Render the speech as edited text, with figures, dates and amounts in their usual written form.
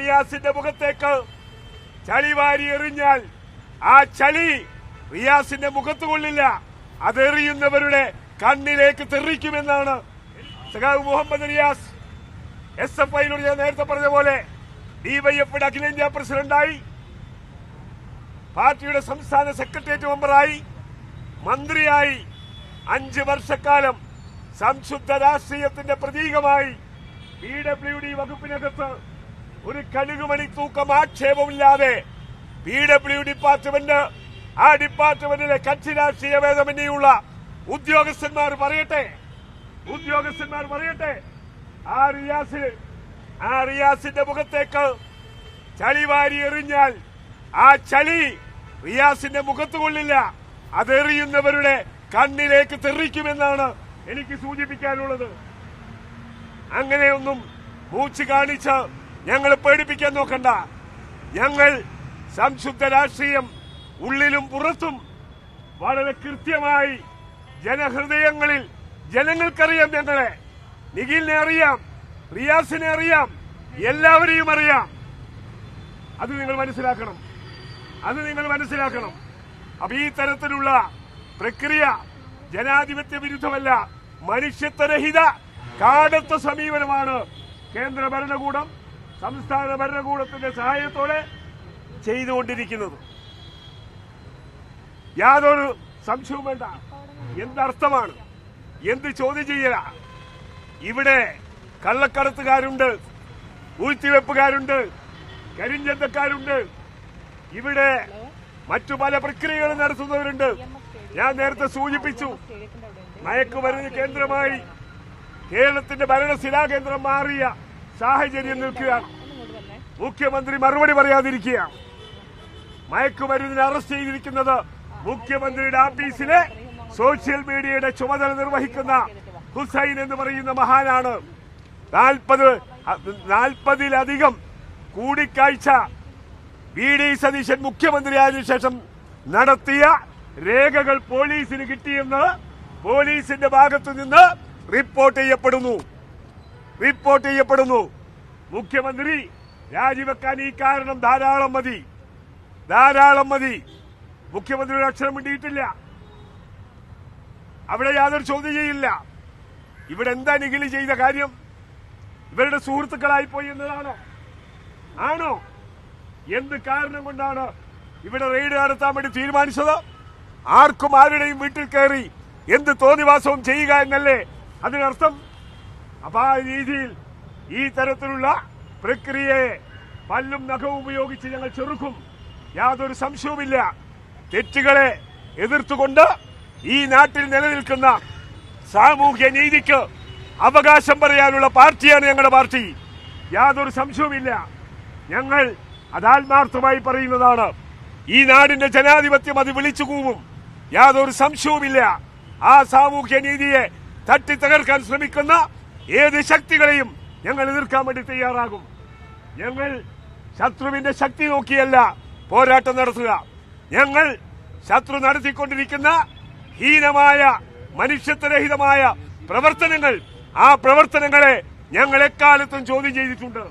റിയാസിന്റെ മുഖത്തേക്ക് ചളി വാരി എറിഞ്ഞാൽ ആ ചളി റിയാസിന്റെ മുഖത്ത് കൊള്ളില്ല, അതെറിയുന്നവരുടെ കണ്ണിലേക്ക് തെറിക്കുമെന്നാണ് സഖാവ് മുഹമ്മദ് റിയാസ്. SFIയിലൂടെ ഞാൻ നേരത്തെ പറഞ്ഞ പോലെ ഡിവൈഎഫ്ഐയുടെ അഖിലേന്ത്യാ പ്രസിഡന്റായി, പാർട്ടിയുടെ സംസ്ഥാന സെക്രട്ടേറിയറ്റ് മെമ്പറായി, മന്ത്രിയായി 5 വർഷക്കാലം സംശുദ്ധ രാഷ്ട്രീയത്തിന്റെ പ്രതീകമായി PWD വകുപ്പിനകത്ത് ഒരു കഴുകുമണി തൂക്കം ആക്ഷേപമില്ലാതെ PWD ഡിപ്പാർട്ട്മെന്റ്, ആ ഡിപ്പാർട്ട്മെന്റിലെ കക്ഷി രാഷ്ട്രീയ ഭേദമന്യുള്ള ഉദ്യോഗസ്ഥന്മാർ പറയട്ടെ, ആ റിയാസിന്റെ മുഖത്തേക്ക് ചളി വാരി എറിഞ്ഞാൽ ആ ചളി റിയാസിന്റെ മുഖത്ത് കൊള്ളില്ല, അതെറിയുന്നവരുടെ കണ്ണിലേക്ക് തെറിക്കുമെന്നാണ് എനിക്ക് സൂചിപ്പിക്കാനുള്ളത്. അങ്ങനെയൊന്നും മൂച്ച് കാണിച്ച് ഞങ്ങളെ പേടിപ്പിക്കാൻ നോക്കണ്ട. ഞങ്ങൾ സംശുദ്ധ രാഷ്ട്രീയം ഉള്ളിലും പുറത്തും വളരെ കൃത്യമായി ജനഹൃദയങ്ങളിൽ ജനങ്ങൾക്കറിയാം. ഞങ്ങളെ നിഖിലിനെ അറിയാം, റിയാസിനെ അറിയാം, എല്ലാവരെയും അറിയാം. അത് നിങ്ങൾ മനസ്സിലാക്കണം. അപ്പൊ ഈ തരത്തിലുള്ള പ്രക്രിയ ജനാധിപത്യ വിരുദ്ധമല്ല, മനുഷ്യത്വരഹിത കാടത്ത സമീപനമാണ് കേന്ദ്ര ഭരണകൂടം സംസ്ഥാന ഭരണകൂടത്തിന്റെ സഹായത്തോടെ ചെയ്തുകൊണ്ടിരിക്കുന്നത്. യാതൊരു സംശയവും വേണ്ട. എന്തർത്ഥമാണ്, എന്ത് ചോദ്യം ചെയ്യല? ഇവിടെ കള്ളക്കടത്തുകാരുണ്ട്, ഊഴ്ത്തിവെപ്പുകാരുണ്ട്, കരിഞ്ചന്തക്കാരുണ്ട്, ഇവിടെ മറ്റു പല പ്രക്രിയകളും നടത്തുന്നവരുണ്ട്. ഞാൻ നേരത്തെ സൂചിപ്പിച്ചു, മയക്കുമരുന്ന് കേന്ദ്രമായി കേരളത്തിന്റെ ഭരണശിലാകേന്ദ്രം മാറിയ സാഹചര്യം നിൽക്കുകയാണ്. മുഖ്യമന്ത്രി മറുപടി പറയാതിരിക്കുകയാണ്. മയക്കുമരുന്നിനെ അറസ്റ്റ് ചെയ്തിരിക്കുന്നത് മുഖ്യമന്ത്രിയുടെ ഓഫീസിലെ സോഷ്യൽ മീഡിയയുടെ ചുമതല നിർവഹിക്കുന്ന ഹുസൈൻ എന്ന് പറയുന്ന മഹാനാണ്. 40-ലധികം കൂടിക്കാഴ്ച VD സതീശൻ മുഖ്യമന്ത്രിയായതിനു ശേഷം നടത്തിയ രേഖകൾ പോലീസിന് കിട്ടിയെന്ന് പോലീസിന്റെ ഭാഗത്തു നിന്ന് റിപ്പോർട്ട് ചെയ്യപ്പെടുന്നു. മുഖ്യമന്ത്രി രാജിവെക്കാൻ ഈ കാരണം ധാരാളം മതി. മുഖ്യമന്ത്രിയുടെ അക്ഷരം മിണ്ടിയിട്ടില്ല. അവിടെ യാതൊരു ചോദ്യം ചെയ്യില്ല. ഇവിടെ എന്താ നിഖില് ചെയ്ത കാര്യം? ഇവരുടെ സുഹൃത്തുക്കളായി പോയി ആണോ? എന്ത് കാരണം കൊണ്ടാണ് ഇവിടെ റെയ്ഡ് നടത്താൻ വേണ്ടി തീരുമാനിച്ചത്? ആർക്കും ആരുടെയും വീട്ടിൽ കയറി എന്ത് തോന്നിവാസവും ചെയ്യുക എന്നല്ലേ അതിനർത്ഥം? അപ്പൊ ആ രീതിയിൽ ഈ തരത്തിലുള്ള പ്രക്രിയയെ പല്ലും നഖവും ഉപയോഗിച്ച് ഞങ്ങൾ ചെറുക്കും. യാതൊരു സംശയവുമില്ല. തെറ്റുകളെ എതിർത്തുകൊണ്ട് ഈ നാട്ടിൽ നിലനിൽക്കുന്ന സാമൂഹ്യ നീതിക്ക് അവകാശം പറയാനുള്ള പാർട്ടിയാണ് ഞങ്ങളുടെ പാർട്ടി. യാതൊരു സംശയവുമില്ല. ഞങ്ങൾ അതാത്മാർത്ഥമായി പറയുന്നതാണ്. ഈ നാടിന്റെ ജനാധിപത്യം അത് വിളിച്ചു കൂവും. യാതൊരു സംശയവുമില്ല. ആ സാമൂഹ്യ നീതിയെ തട്ടിത്തകർക്കാൻ ശ്രമിക്കുന്ന ഏത് ശക്തികളെയും ഞങ്ങൾ എതിർക്കാൻ വേണ്ടി തയ്യാറാകും. ഞങ്ങൾ ശത്രുവിന്റെ ശക്തി നോക്കിയല്ല പോരാട്ടം നടത്തുക. ഞങ്ങൾ ശത്രു നടത്തിക്കൊണ്ടിരിക്കുന്ന ഹീനമായ മനുഷ്യത്വരഹിതമായ പ്രവർത്തനങ്ങൾ, ആ പ്രവർത്തനങ്ങളെ ഞങ്ങൾ എക്കാലത്തും ചോദ്യം ചെയ്തിട്ടുണ്ട്.